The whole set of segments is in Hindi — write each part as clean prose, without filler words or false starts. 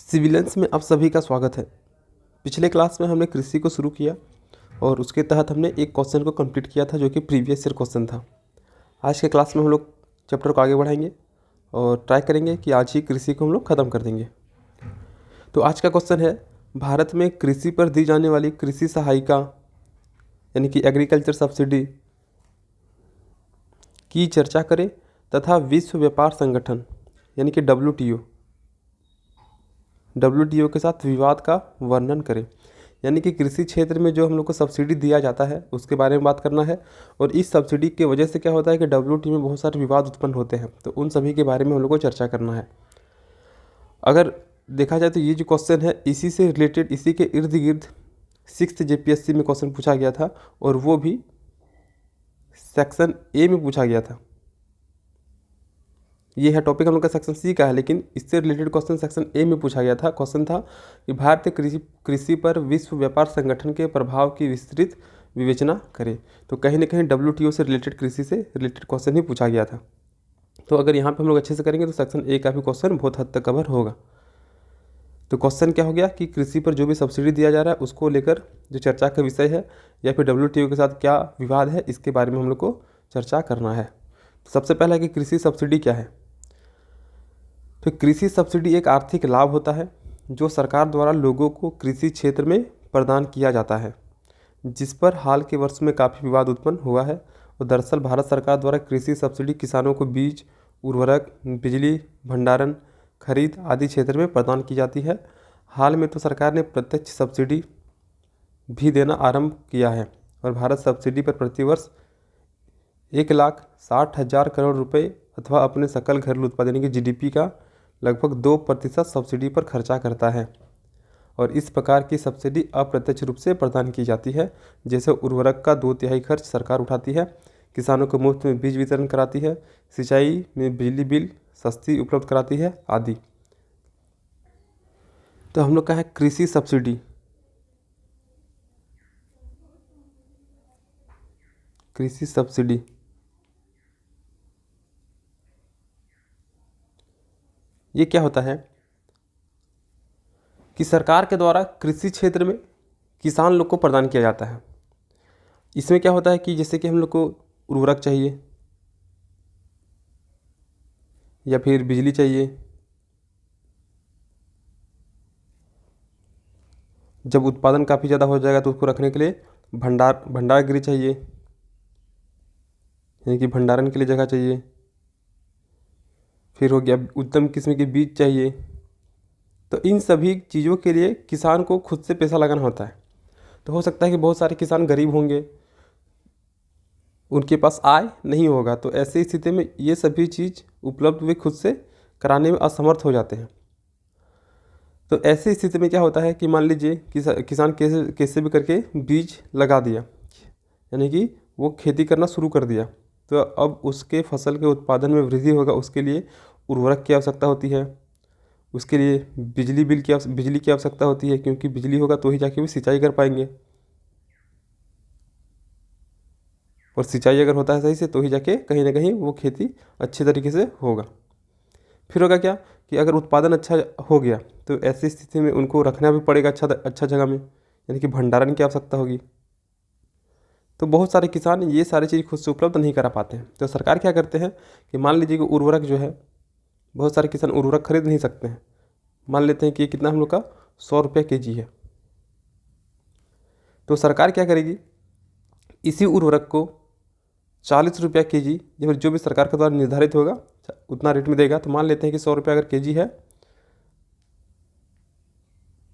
सिविलेंस में आप सभी का स्वागत है। पिछले क्लास में हमने कृषि को शुरू किया और उसके तहत हमने एक क्वेश्चन को कंप्लीट किया था जो कि प्रीवियस ईयर क्वेश्चन था। आज के क्लास में हम लोग चैप्टर को आगे बढ़ाएंगे और ट्राई करेंगे कि आज ही कृषि को हम लोग ख़त्म कर देंगे। तो आज का क्वेश्चन है, भारत में कृषि पर दी जाने वाली कृषि सहायिका यानी कि एग्रीकल्चर सब्सिडी की चर्चा करें तथा विश्व व्यापार संगठन यानी कि WTO के साथ विवाद का वर्णन करें। यानी कि कृषि क्षेत्र में जो हम लोग को सब्सिडी दिया जाता है उसके बारे में बात करना है। और इस सब्सिडी की वजह से क्या होता है कि WTO में बहुत सारे विवाद उत्पन्न होते हैं, तो उन सभी के बारे में हम लोग को चर्चा करना है। अगर देखा जाए तो ये जो क्वेश्चन है इसी से रिलेटेड, इसी के इर्द गिर्द 6th JPSC में क्वेश्चन पूछा गया था और वो भी सेक्शन ए में पूछा गया था। ये है टॉपिक हम लोग का सेक्शन सी का है, लेकिन इससे रिलेटेड क्वेश्चन सेक्शन ए में पूछा गया था। क्वेश्चन था कि भारतीय कृषि पर विश्व व्यापार संगठन के प्रभाव की विस्तृत विवेचना करें। तो कहीं ना कहीं WTO से रिलेटेड, कृषि से रिलेटेड क्वेश्चन ही पूछा गया था। तो अगर यहाँ पे हम लोग अच्छे से करेंगे तो सेक्शन ए का भी क्वेश्चन बहुत हद तक कवर होगा। तो क्वेश्चन क्या हो गया कि कृषि पर जो भी सब्सिडी दिया जा रहा है उसको लेकर जो चर्चा का विषय है या फिर WTO के साथ क्या विवाद है, इसके बारे में हम लोग को चर्चा करना है। तो सबसे पहला है कि कृषि सब्सिडी क्या है। तो कृषि सब्सिडी एक आर्थिक लाभ होता है जो सरकार द्वारा लोगों को कृषि क्षेत्र में प्रदान किया जाता है, जिस पर हाल के वर्ष में काफ़ी विवाद उत्पन्न हुआ है। और दरअसल भारत सरकार द्वारा कृषि सब्सिडी किसानों को बीज, उर्वरक, बिजली, भंडारण, खरीद आदि क्षेत्र में प्रदान की जाती है। हाल में तो सरकार ने प्रत्यक्ष सब्सिडी भी देना आरंभ किया है और भारत सब्सिडी पर प्रतिवर्ष 1,60,000 करोड़ रुपए अथवा अपने सकल घरेलू उत्पाद यानी कि GDP का लगभग 2% सब्सिडी पर खर्चा करता है। और इस प्रकार की सब्सिडी अप्रत्यक्ष रूप से प्रदान की जाती है, जैसे उर्वरक का 2/3 खर्च सरकार उठाती है, किसानों को मुफ्त में बीज वितरण कराती है, सिंचाई में बिजली बिल सस्ती उपलब्ध कराती है आदि। तो हम लोग का है कृषि सब्सिडी। कृषि सब्सिडी ये क्या होता है कि सरकार के द्वारा कृषि क्षेत्र में किसान लोग को प्रदान किया जाता है। इसमें क्या होता है कि जैसे कि हम लोग को उर्वरक चाहिए या फिर बिजली चाहिए, जब उत्पादन काफ़ी ज़्यादा हो जाएगा तो उसको रखने के लिए भंडार गृह चाहिए, यानी कि भंडारण के लिए जगह चाहिए। फिर हो गया उत्तम किस्म के बीज चाहिए। तो इन सभी चीज़ों के लिए किसान को खुद से पैसा लगाना होता है। तो हो सकता है कि बहुत सारे किसान गरीब होंगे, उनके पास आय नहीं होगा, तो ऐसी स्थिति में ये सभी चीज़ उपलब्ध वे खुद से कराने में असमर्थ हो जाते हैं। तो ऐसी स्थिति में क्या होता है कि मान लीजिए किसान कैसे भी करके बीज लगा दिया, यानी कि वो खेती करना शुरू कर दिया, तो अब उसके फसल के उत्पादन में वृद्धि होगा, उसके लिए उर्वरक की आवश्यकता होती है, उसके लिए बिजली की आवश्यकता होती है, क्योंकि बिजली होगा तो ही जाके वो सिंचाई कर पाएंगे, और सिंचाई अगर होता है सही से तो ही जाके कहीं ना कहीं वो खेती अच्छे तरीके से होगा। फिर होगा क्या कि अगर उत्पादन अच्छा हो गया तो ऐसी स्थिति में उनको रखना भी पड़ेगा अच्छा जगह में, यानी कि भंडारण की आवश्यकता होगी। तो बहुत सारे किसान ये सारी चीज़ खुद से उपलब्ध नहीं करा पाते हैं। तो सरकार क्या करते हैं कि मान लीजिए कि उर्वरक जो है, बहुत सारे किसान उर्वरक खरीद नहीं सकते हैं। मान लेते हैं कि कितना हम लोग का 100 रुपये kg है, तो सरकार क्या करेगी, इसी उर्वरक को 40 रुपये kg या फिर जो भी सरकार के द्वारा निर्धारित होगा उतना रेट में देगा। तो मान लेते हैं कि 100 रुपये अगर kg है,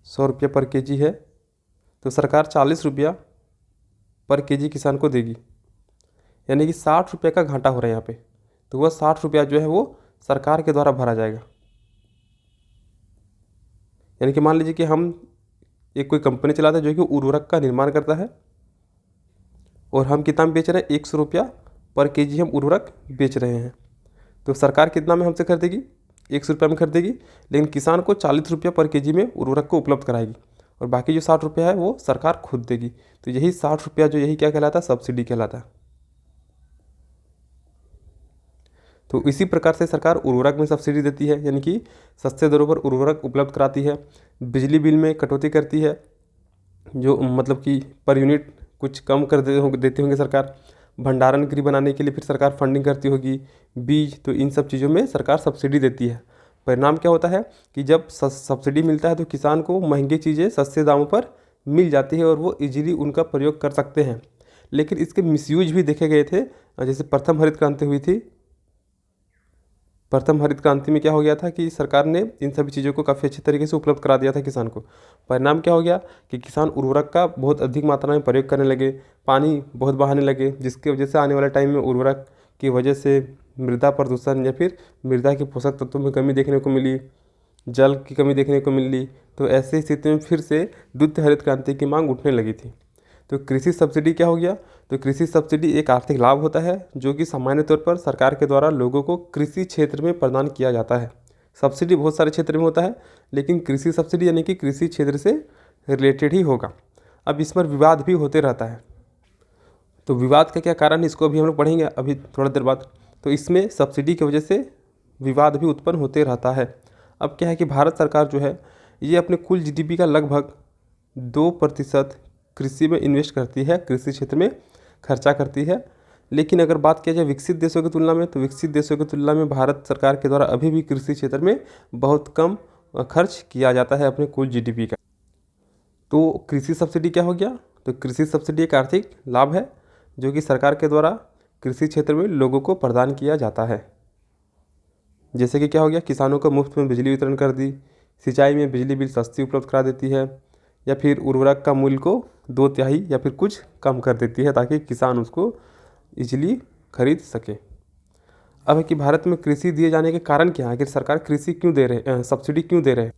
100 रुपये पर kg है, तो सरकार 40 रुपया पर kg किसान को देगी, यानी कि 60 रुपये का घाटा हो रहा है यहाँ पे। तो वह 60 रुपया जो है वो सरकार के द्वारा भरा जाएगा। यानी कि मान लीजिए कि हम एक कोई कंपनी चलाते हैं जो कि उर्वरक का निर्माण करता है, और हम कितना बेच रहे हैं, 100 रुपया पर kg हम उर्वरक बेच रहे हैं। तो सरकार कितना में हमसे खरीदेगी, 100 रुपये में खरीदेगी, लेकिन किसान को 40 रुपया पर kg में उर्वरक को उपलब्ध कराएगी, और बाकी जो 60 रुपया है वो सरकार खुद देगी। तो यही 60 रुपया जो यही क्या कहलाता है, सब्सिडी कहलाता है। तो इसी प्रकार से सरकार उर्वरक में सब्सिडी देती है, यानी कि सस्ते दरों पर उर्वरक उपलब्ध कराती है। बिजली बिल में कटौती करती है, जो मतलब कि पर यूनिट कुछ कम कर देते होंगे सरकार। भंडारण गृह बनाने के लिए फिर सरकार फंडिंग करती होगी। बीज, तो इन सब चीज़ों में सरकार सब्सिडी देती है। परिणाम क्या होता है कि जब सब्सिडी मिलता है तो किसान को महंगी चीज़ें सस्ते दामों पर मिल जाती है और वो इजीली उनका प्रयोग कर सकते हैं। लेकिन इसके मिसयूज भी देखे गए थे। जैसे प्रथम हरित क्रांति हुई थी। प्रथम हरित क्रांति में क्या हो गया था कि सरकार ने इन सभी चीज़ों को काफ़ी अच्छे तरीके से उपलब्ध करा दिया था किसान को। परिणाम क्या हो गया कि किसान उर्वरक का बहुत अधिक मात्रा में प्रयोग करने लगे, पानी बहुत बहाने लगे, जिसकी वजह से आने वाले टाइम में उर्वरक की वजह से मृदा प्रदूषण या फिर मृदा के पोषक तत्वों में कमी देखने को मिली, जल की कमी देखने को मिली। तो ऐसी स्थिति में फिर से द्वितीय हरित क्रांति की मांग उठने लगी थी। तो कृषि सब्सिडी क्या हो गया? तो कृषि सब्सिडी एक आर्थिक लाभ होता है जो कि सामान्य तौर पर सरकार के द्वारा लोगों को कृषि क्षेत्र में प्रदान किया जाता है। सब्सिडी बहुत सारे क्षेत्र में होता है, लेकिन कृषि सब्सिडी यानी कि कृषि क्षेत्र से रिलेटेड ही होगा। अब इस पर विवाद भी होते रहता है। तो विवाद का क्या कारण है, इसको अभी हम लोग पढ़ेंगे अभी थोड़ा देर बाद। तो इसमें सब्सिडी की वजह से विवाद भी उत्पन्न होते रहता है। अब क्या है कि भारत सरकार जो है ये अपने कुल जीडीपी का लगभग 2% कृषि में इन्वेस्ट करती है, कृषि क्षेत्र में खर्चा करती है। लेकिन अगर बात किया जाए विकसित देशों की तुलना में, तो विकसित देशों की तुलना में भारत सरकार के द्वारा अभी भी कृषि क्षेत्र में बहुत कम खर्च किया जाता है अपने कुल जीडीपी का। तो कृषि सब्सिडी क्या हो गया? तो कृषि सब्सिडी एक आर्थिक लाभ है जो कि सरकार के द्वारा कृषि क्षेत्र में लोगों को प्रदान किया जाता है। जैसे कि क्या हो गया, किसानों को मुफ्त में बिजली वितरण कर दी, सिंचाई में बिजली बिल सस्ती उपलब्ध करा देती है, या फिर उर्वरक का मूल्य को 2/3 या फिर कुछ कम कर देती है ताकि किसान उसको इजीली खरीद सके। अब है कि भारत में कृषि दिए जाने के कारण क्या है, आखिर सरकार कृषि क्यों दे रहे, सब्सिडी क्यों दे रहे हैं?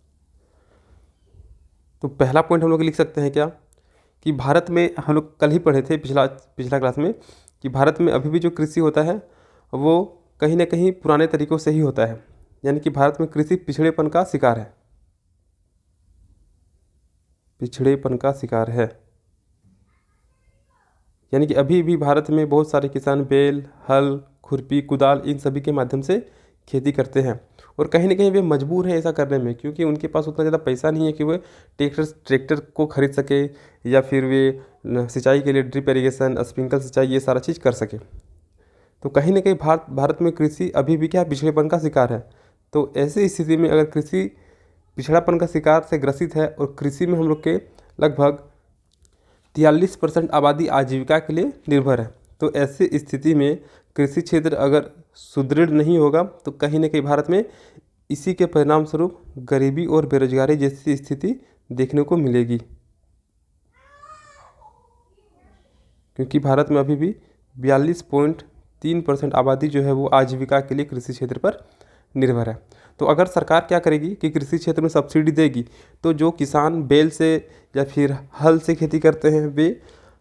तो पहला पॉइंट हम लोग लिख सकते हैं क्या कि भारत में, हम लोग कल ही पढ़े थे पिछला क्लास में, कि भारत में अभी भी जो कृषि होता है वो कहीं ना कहीं पुराने तरीक़ों से ही होता है। यानी कि भारत में कृषि पिछड़ेपन का शिकार है, पिछड़ेपन का शिकार है। यानी कि अभी भी भारत में बहुत सारे किसान बैल, हल, खुरपी, कुदाल इन सभी के माध्यम से खेती करते हैं, और कहीं ना कहीं वे मजबूर हैं ऐसा करने में, क्योंकि उनके पास उतना ज़्यादा पैसा नहीं है कि वे ट्रैक्टर को खरीद सके, या फिर वे सिंचाई के लिए ड्रिप इरिगेशन, स्प्रिंकल सिंचाई ये सारा चीज़ कर सके। तो कहीं ना कहीं भारत में कृषि अभी भी क्या पिछड़ेपन का शिकार है। तो ऐसी स्थिति में अगर कृषि पिछड़ापन का शिकार से ग्रसित है और कृषि में हम लोग के लगभग 43% आबादी आजीविका के लिए निर्भर है, तो ऐसी स्थिति में कृषि क्षेत्र अगर सुदृढ़ नहीं होगा तो कहीं ना कहीं भारत में इसी के परिणाम स्वरूप गरीबी और बेरोजगारी जैसी स्थिति देखने को मिलेगी, क्योंकि भारत में अभी भी 42.3% आबादी जो है वो आजीविका के लिए कृषि क्षेत्र पर निर्भर है। तो अगर सरकार क्या करेगी कि कृषि क्षेत्र में सब्सिडी देगी, तो जो किसान बैल से या फिर हल से खेती करते हैं वे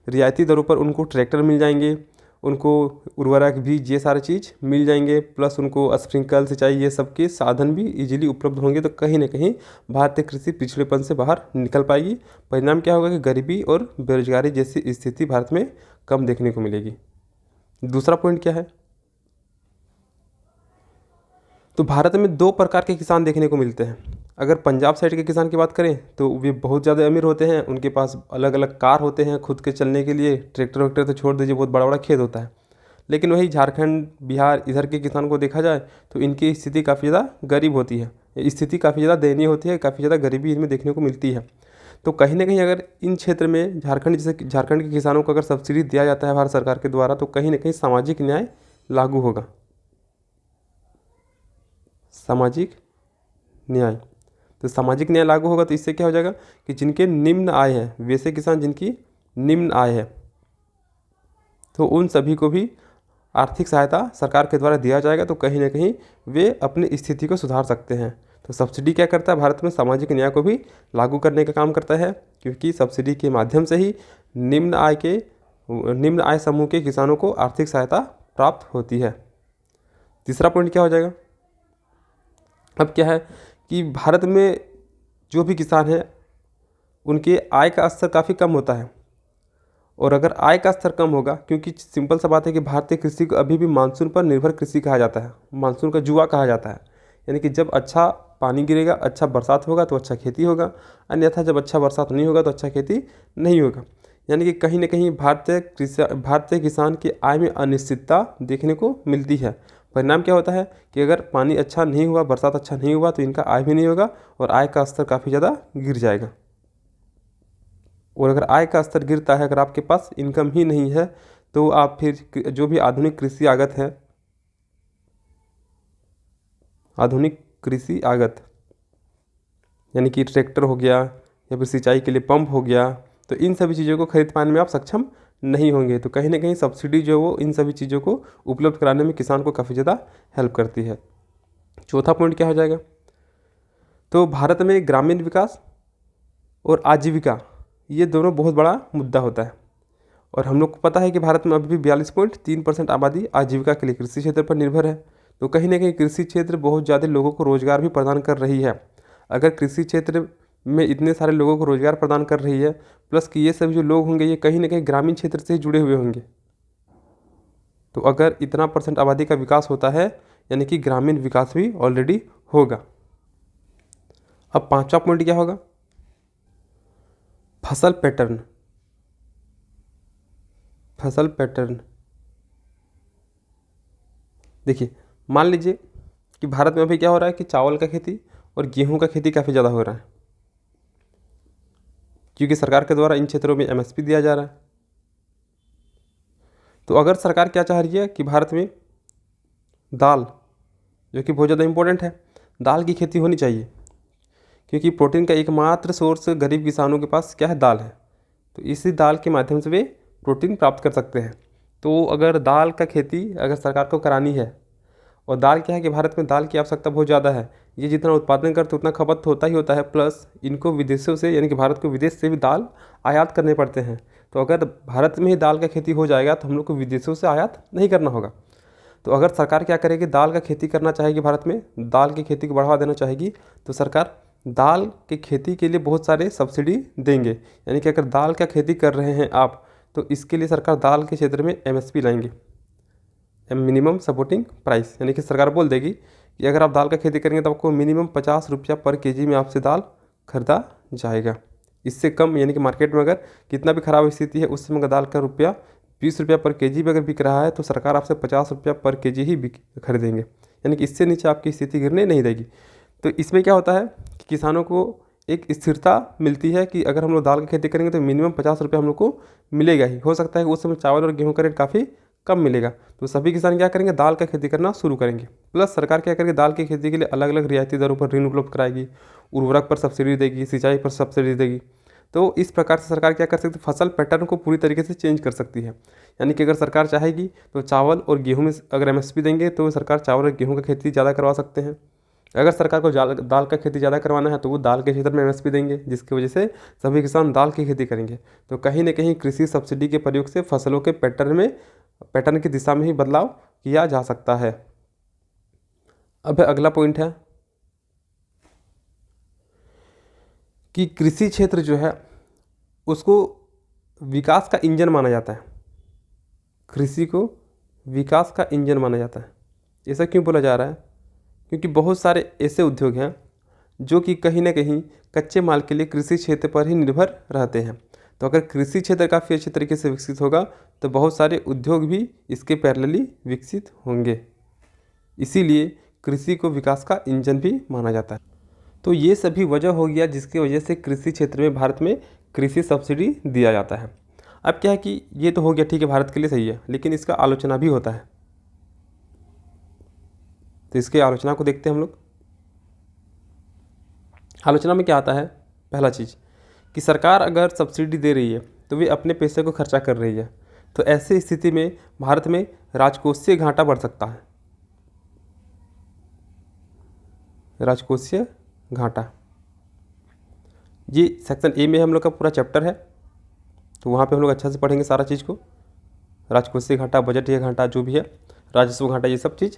रियायती दरों पर उनको ट्रैक्टर मिल जाएंगे, उनको उर्वरक, बीज, ये सारे चीज़ मिल जाएंगे, प्लस उनको स्प्रिंकल सिंचाई ये सब के साधन भी इजीली उपलब्ध होंगे। तो कहीं ना कहीं भारतीय कृषि पिछड़ेपन से बाहर निकल पाएगी। परिणाम क्या होगा कि गरीबी और बेरोजगारी जैसी स्थिति भारत में कम देखने को मिलेगी। दूसरा पॉइंट क्या है? तो भारत में 2 प्रकार के किसान देखने को मिलते हैं। अगर पंजाब साइड के किसान की बात करें तो वे बहुत ज़्यादा अमीर होते हैं, उनके पास अलग अलग कार होते हैं खुद के चलने के लिए, ट्रैक्टर वैक्टर तो छोड़ दीजिए, बहुत बड़ा बड़ा खेत होता है। लेकिन वही झारखंड, बिहार इधर के किसान को देखा जाए तो इनकी स्थिति काफ़ी ज़्यादा गरीब होती है, स्थिति काफ़ी ज़्यादा दयनीय होती है, काफ़ी ज़्यादा गरीबी इनमें देखने को मिलती है। तो कहीं ना कहीं अगर इन क्षेत्र में झारखंड के किसानों को अगर सब्सिडी दिया जाता है भारत सरकार के द्वारा, तो कहीं ना कहीं सामाजिक न्याय लागू होगा। सामाजिक न्याय, तो सामाजिक न्याय लागू होगा तो इससे क्या हो जाएगा कि जिनके निम्न आय है, वैसे किसान जिनकी निम्न आय है, तो उन सभी को भी आर्थिक सहायता सरकार के द्वारा दिया जाएगा। तो कहीं ना कहीं वे अपनी स्थिति को सुधार सकते हैं। तो सब्सिडी क्या करता है, भारत में सामाजिक न्याय को भी लागू करने का काम करता है, क्योंकि सब्सिडी के माध्यम से ही निम्न आय समूह के किसानों को आर्थिक सहायता प्राप्त होती है। तीसरा पॉइंट क्या हो जाएगा? अब क्या है कि भारत में जो भी किसान हैं उनके आय का स्तर काफ़ी कम होता है, और अगर आय का स्तर कम होगा, क्योंकि सिंपल सा बात है कि भारतीय कृषि को अभी भी मानसून पर निर्भर कृषि कहा जाता है, मानसून का जुआ कहा जाता है। यानी कि जब अच्छा पानी गिरेगा, अच्छा बरसात होगा तो अच्छा खेती होगा, अन्यथा जब अच्छा बरसात नहीं होगा तो अच्छा खेती नहीं होगा। यानी कि कहीं ना कहीं भारतीय किसान की आय में अनिश्चितता देखने को मिलती है। परिणाम क्या होता है कि अगर पानी अच्छा नहीं हुआ, बरसात अच्छा नहीं हुआ, तो इनका आय भी नहीं होगा और आय का स्तर काफ़ी ज़्यादा गिर जाएगा। और अगर आय का स्तर गिरता है, अगर आपके पास इनकम ही नहीं है, तो आप फिर जो भी आधुनिक कृषि आगत है, आधुनिक कृषि आगत यानी कि ट्रैक्टर हो गया या फिर सिंचाई के लिए पंप हो गया, तो इन सभी चीज़ों को खरीद पाने में आप सक्षम नहीं होंगे। तो कहीं ना कहीं सब्सिडी जो वो इन सभी चीज़ों को उपलब्ध कराने में किसान को काफ़ी ज़्यादा हेल्प करती है। चौथा पॉइंट क्या हो जाएगा, तो भारत में ग्रामीण विकास और आजीविका ये दोनों बहुत बड़ा मुद्दा होता है। और हम लोग को पता है कि भारत में अभी भी 42.3% आबादी आजीविका के लिए कृषि क्षेत्र पर निर्भर है। तो कहीं ना कहीं कृषि क्षेत्र बहुत ज़्यादा लोगों को रोजगार भी प्रदान कर रही है। अगर कृषि क्षेत्र में इतने सारे लोगों को रोजगार प्रदान कर रही है, प्लस कि ये सभी जो लोग होंगे ये कहीं ना कहीं ग्रामीण क्षेत्र से ही जुड़े हुए होंगे, तो अगर इतना % आबादी का विकास होता है, यानी कि ग्रामीण विकास भी ऑलरेडी होगा। अब पांचवा पॉइंट क्या होगा, फसल पैटर्न। फसल पैटर्न देखिए, मान लीजिए कि भारत में अभी क्या हो रहा है कि चावल का खेती और गेहूं का खेती काफ़ी ज़्यादा हो रहा है, क्योंकि सरकार के द्वारा इन क्षेत्रों में MSP दिया जा रहा है। तो अगर सरकार क्या चाह रही है कि भारत में दाल, जो कि बहुत ज़्यादा इम्पोर्टेंट है, दाल की खेती होनी चाहिए, क्योंकि प्रोटीन का एकमात्र सोर्स गरीब किसानों के पास क्या है, दाल है। तो इसी दाल के माध्यम से वे प्रोटीन प्राप्त कर सकते हैं। तो अगर दाल का खेती अगर सरकार को करानी है, और दाल क्या है कि भारत में दाल की आवश्यकता बहुत ज़्यादा है, ये जितना उत्पादन करते उतना खपत होता ही होता है, प्लस इनको विदेशों से यानी कि भारत को विदेश से भी दाल आयात करने पड़ते हैं। तो अगर भारत में ही दाल का खेती हो जाएगा तो हम लोग को विदेशों से आयात नहीं करना होगा। तो अगर सरकार क्या करेगी, दाल का खेती करना चाहेगी, भारत में दाल की खेती को बढ़ावा देना चाहेगी, तो सरकार दाल की खेती के लिए बहुत सारे सब्सिडी देंगे। यानी कि अगर दाल का खेती कर रहे हैं आप, तो इसके लिए सरकार दाल के क्षेत्र में MSP लाएंगे, मिनिमम सपोर्टिंग प्राइस। यानी कि सरकार बोल देगी कि अगर आप दाल का खेती करेंगे तो आपको मिनिमम 50 रुपया पर kg में आपसे दाल खरीदा जाएगा। इससे कम यानी कि मार्केट में अगर कितना भी खराब स्थिति है, उस समय अगर दाल का रुपया 20 रुपया पर kg भी अगर बिक रहा है, तो सरकार आपसे 50 रुपया पर kg ही खरीदेंगे। यानी कि इससे नीचे आपकी स्थिति गिरने नहीं देगी। तो इसमें क्या होता है कि किसानों को एक स्थिरता मिलती है कि अगर हम लोग दाल की खेती करेंगे तो मिनिमम 50 रुपया हम लोग को मिलेगा ही। हो सकता है कि उस समय चावल और गेहूं का रेट काफ़ी कम मिलेगा, तो सभी किसान क्या करेंगे, दाल का खेती करना शुरू करेंगे। प्लस सरकार क्या करेगी, दाल की खेती के लिए अलग अलग रियायती दरों पर ऋण उपलब्ध कराएगी, उर्वरक पर सब्सिडी देगी, सिंचाई पर सब्सिडी देगी। तो इस प्रकार से सरकार क्या कर सकती है, फसल पैटर्न को पूरी तरीके से चेंज कर सकती है। यानी कि अगर सरकार चाहेगी तो चावल और गेहूं में अगर MSP देंगे तो सरकार चावल और गेहूं का खेती ज़्यादा करवा सकते हैं। अगर सरकार को दाल का खेती ज़्यादा करवाना है तो वो दाल के क्षेत्र में MSP देंगे, जिसकी वजह से सभी किसान दाल की खेती करेंगे। तो कहीं ना कहीं कृषि सब्सिडी के प्रयोग से फसलों के पैटर्न की दिशा में ही बदलाव किया जा सकता है। अब अगला पॉइंट है कि कृषि क्षेत्र जो है उसको विकास का इंजन माना जाता है। कृषि को विकास का इंजन माना जाता है। ऐसा क्यों बोला जा रहा है, क्योंकि बहुत सारे ऐसे उद्योग हैं जो कि कहीं ना कहीं कच्चे माल के लिए कृषि क्षेत्र पर ही निर्भर रहते हैं। तो अगर कृषि क्षेत्र काफ़ी अच्छी तरीके से विकसित होगा तो बहुत सारे उद्योग भी इसके पैरेलली विकसित होंगे। इसीलिए कृषि को विकास का इंजन भी माना जाता है। तो ये सभी वजह हो गया जिसकी वजह से कृषि क्षेत्र में भारत में कृषि सब्सिडी दिया जाता है। अब क्या है कि ये तो हो गया, ठीक है, भारत के लिए सही है, लेकिन इसका आलोचना भी होता है। तो इसके आलोचना को देखते हैं हम लोग। आलोचना में क्या आता है, पहला चीज़ कि सरकार अगर सब्सिडी दे रही है तो वे अपने पैसे को खर्चा कर रही है। तो ऐसी स्थिति में भारत में राजकोषीय घाटा बढ़ सकता है। राजकोषीय घाटा, ये सेक्शन ए में हम लोग का पूरा चैप्टर है, तो वहाँ पे हम लोग अच्छा से पढ़ेंगे सारा चीज़ को, राजकोषीय घाटा, बजटीय घाटा, जो भी है, राजस्व घाटा, ये सब चीज़।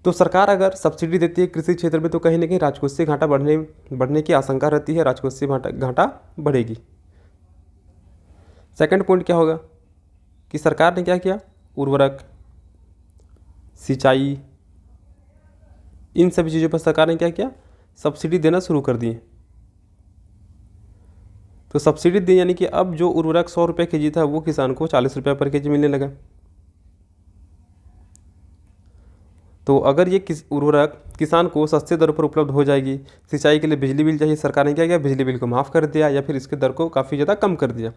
तो सरकार अगर सब्सिडी देती है कृषि क्षेत्र में तो कहीं ना कहीं राजकोषीय घाटा बढ़ने की आशंका रहती है, राजकोषीय घाटा बढ़ेगी। सेकंड पॉइंट क्या होगा कि सरकार ने क्या किया, उर्वरक, सिंचाई, इन सभी चीज़ों पर सरकार ने क्या किया, सब्सिडी देना शुरू कर दी। तो सब्सिडी दी यानी कि अब जो उर्वरक 100 रुपये के जी था वो किसान को 40 रुपये पर के जी मिलने लगा। तो अगर ये उर्वरक किसान को सस्ते दर पर उपलब्ध हो जाएगी, सिंचाई के लिए बिजली बिल चाहिए, सरकार ने क्या किया, बिजली बिल को माफ़ कर दिया या फिर इसके दर को काफ़ी ज़्यादा कम कर दिया।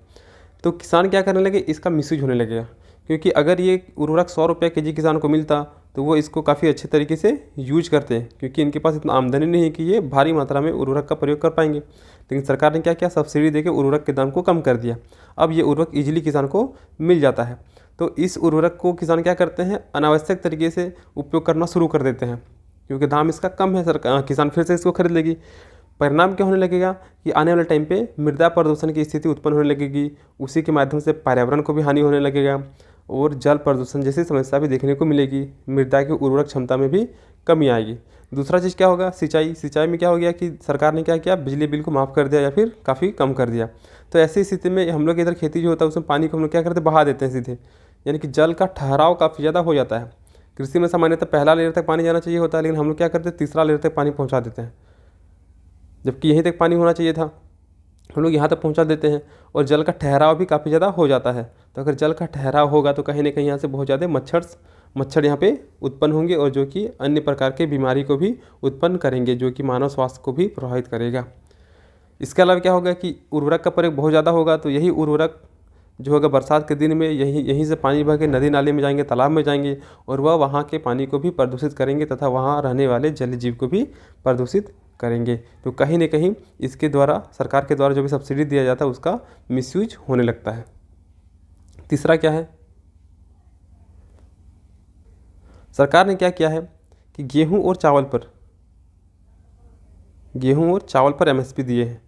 तो किसान क्या करने लगे, इसका मिसयूज होने लगेगा, क्योंकि अगर ये उर्वरक 100 रुपये के जी किसान को मिलता तो वो इसको काफ़ी अच्छे तरीके से यूज करते हैं, क्योंकि इनके पास इतना आमदनी नहीं है कि ये भारी मात्रा में उर्वरक का प्रयोग कर पाएंगे। लेकिन सरकार ने क्या किया, सब्सिडी देकर उर्वरक के दाम को कम कर दिया। अब ये उर्वरक ईजिली किसान को मिल जाता है। तो इस उर्वरक को किसान क्या करते हैं, अनावश्यक तरीके से उपयोग करना शुरू कर देते हैं, क्योंकि दाम इसका कम है, सरकार किसान फिर से इसको खरीद लेगी। परिणाम क्या होने लगेगा कि आने वाले टाइम पे मृदा प्रदूषण की स्थिति उत्पन्न होने लगेगी, उसी के माध्यम से पर्यावरण को भी हानि होने लगेगा और जल प्रदूषण जैसी समस्या भी देखने को मिलेगी, मृदा की उर्वरक क्षमता में भी कमी आएगी। दूसरा चीज़ क्या होगा, सिंचाई में क्या हो गया कि सरकार ने क्या किया, बिजली बिल को माफ़ कर दिया या फिर काफ़ी कम कर दिया। तो ऐसी स्थिति में हम लोग इधर खेती जो होता है उसमें पानी को हम लोग क्या करते हैं, बहा देते हैं सीधे, यानी कि जल का ठहराव काफ़ी ज़्यादा हो जाता है। कृषि में सामान्यतः पहला लेयर तक पानी जाना चाहिए होता है, लेकिन हम लोग क्या करते हैं, तीसरा लेयर तक पानी पहुँचा देते हैं, जबकि यहीं तक पानी होना चाहिए था, हम लोग यहाँ तक पहुँचा देते हैं और जल का ठहराव भी काफ़ी ज़्यादा हो जाता है। तो अगर जल का ठहराव होगा तो कहीं ना कहीं यहाँ से बहुत ज़्यादा मच्छर यहाँ पे उत्पन्न होंगे और जो कि अन्य प्रकार के बीमारी को भी उत्पन्न करेंगे, जो कि मानव स्वास्थ्य को भी प्रभावित करेगा। इसके अलावा क्या होगा कि उर्वरक का प्रयोग बहुत ज़्यादा होगा, तो यही उर्वरक जो होगा बरसात के दिन में यहीं से पानी बह के नदी नाले में जाएंगे, तालाब में जाएंगे और वह वहाँ के पानी को भी प्रदूषित करेंगे तथा वहाँ रहने वाले जलीय जीव को भी प्रदूषित करेंगे। तो कहीं न कहीं इसके द्वारा, सरकार के द्वारा जो भी सब्सिडी दिया जाता है उसका मिसयूज होने लगता है। तीसरा क्या है, सरकार ने क्या किया है कि गेहूं और चावल पर एमएसपी दिए हैं।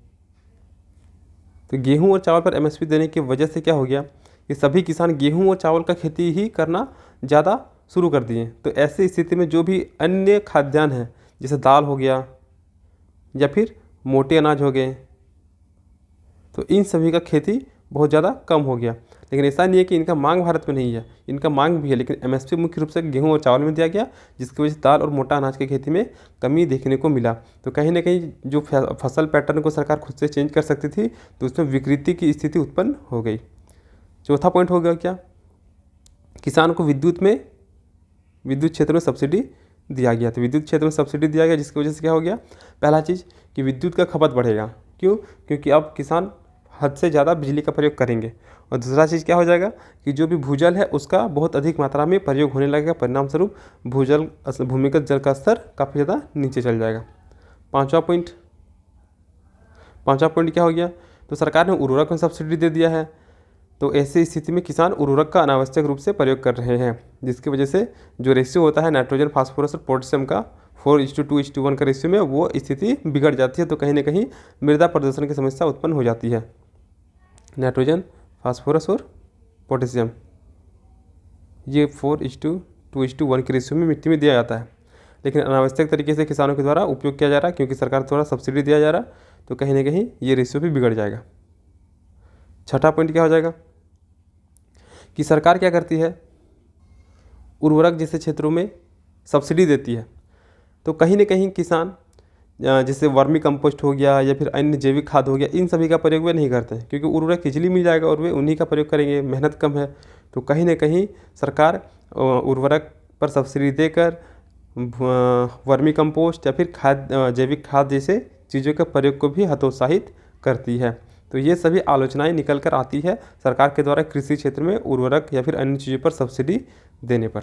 तो गेहूं और चावल पर एमएसपी देने की वजह से क्या हो गया कि सभी किसान गेहूं और चावल का खेती ही करना ज़्यादा शुरू कर दिए। तो ऐसी स्थिति में जो भी अन्य खाद्यान्न है, जैसे दाल हो गया या फिर मोटे अनाज हो गए, तो इन सभी का खेती बहुत ज़्यादा कम हो गया। लेकिन ऐसा नहीं है कि इनका मांग भारत में नहीं है, इनका मांग भी है, लेकिन एमएसपी मुख्य रूप से गेहूं और चावल में दिया गया, जिसकी वजह से दाल और मोटा अनाज की खेती में कमी देखने को मिला। तो कहीं ना कहीं जो फसल पैटर्न को सरकार खुद से चेंज कर सकती थी, तो उसमें विकृति की स्थिति उत्पन्न हो गई। चौथा पॉइंट हो गया क्या, किसान को विद्युत क्षेत्र में सब्सिडी दिया गया। तो विद्युत क्षेत्र में सब्सिडी दिया गया, जिसकी वजह से क्या हो गया, पहला चीज़ कि विद्युत का खपत बढ़ेगा। क्यों? क्योंकि अब किसान हद से ज़्यादा बिजली का प्रयोग करेंगे। और दूसरा चीज़ क्या हो जाएगा कि जो भी भूजल है उसका बहुत अधिक मात्रा में प्रयोग होने लगेगा, परिणाम स्वरूप भूमिगत जल का स्तर काफ़ी ज़्यादा नीचे चल जाएगा। पाँचवा पॉइंट क्या हो गया, तो सरकार ने उर्वरक में सब्सिडी दे दिया है। तो ऐसी स्थिति में किसान उर्वरक का अनावश्यक रूप से प्रयोग कर रहे हैं, जिसकी वजह से जो रेशियो होता है नाइट्रोजन, फास्फोरस और पोटेशियम का 4:2:1 का रेशियो में, वो स्थिति बिगड़ जाती है। तो कहीं ना कहीं मृदा प्रदूषण की समस्या उत्पन्न हो जाती है। नाइट्रोजन, फास्फोरस और पोटेशियम ये 4:2:1 के रेशियो में मिट्टी में दिया जाता है, लेकिन अनावश्यक तरीके से किसानों के द्वारा उपयोग किया जा रहा है, क्योंकि सरकार द्वारा सब्सिडी दिया जा रहा है। तो कहीं ना कहीं ये रेशियो भी बिगड़ जाएगा। छठा पॉइंट क्या हो जाएगा कि सरकार क्या करती है, उर्वरक जैसे क्षेत्रों में सब्सिडी देती है, तो कहीं ना कहीं किसान जैसे वर्मी कंपोस्ट हो गया या फिर अन्य जैविक खाद हो गया, इन सभी का प्रयोग वे नहीं करते हैं, क्योंकि उर्वरक इजली मिल जाएगा और वे उन्हीं का प्रयोग करेंगे, मेहनत कम है। तो कहीं ना कहीं सरकार उर्वरक पर सब्सिडी देकर वर्मी कंपोस्ट या फिर जैविक खाद जैसे चीज़ों के प्रयोग को भी हतोत्साहित करती है। तो ये सभी आलोचनाएं निकल कर आती है सरकार के द्वारा कृषि क्षेत्र में उर्वरक या फिर अन्य चीज़ों पर सब्सिडी देने पर।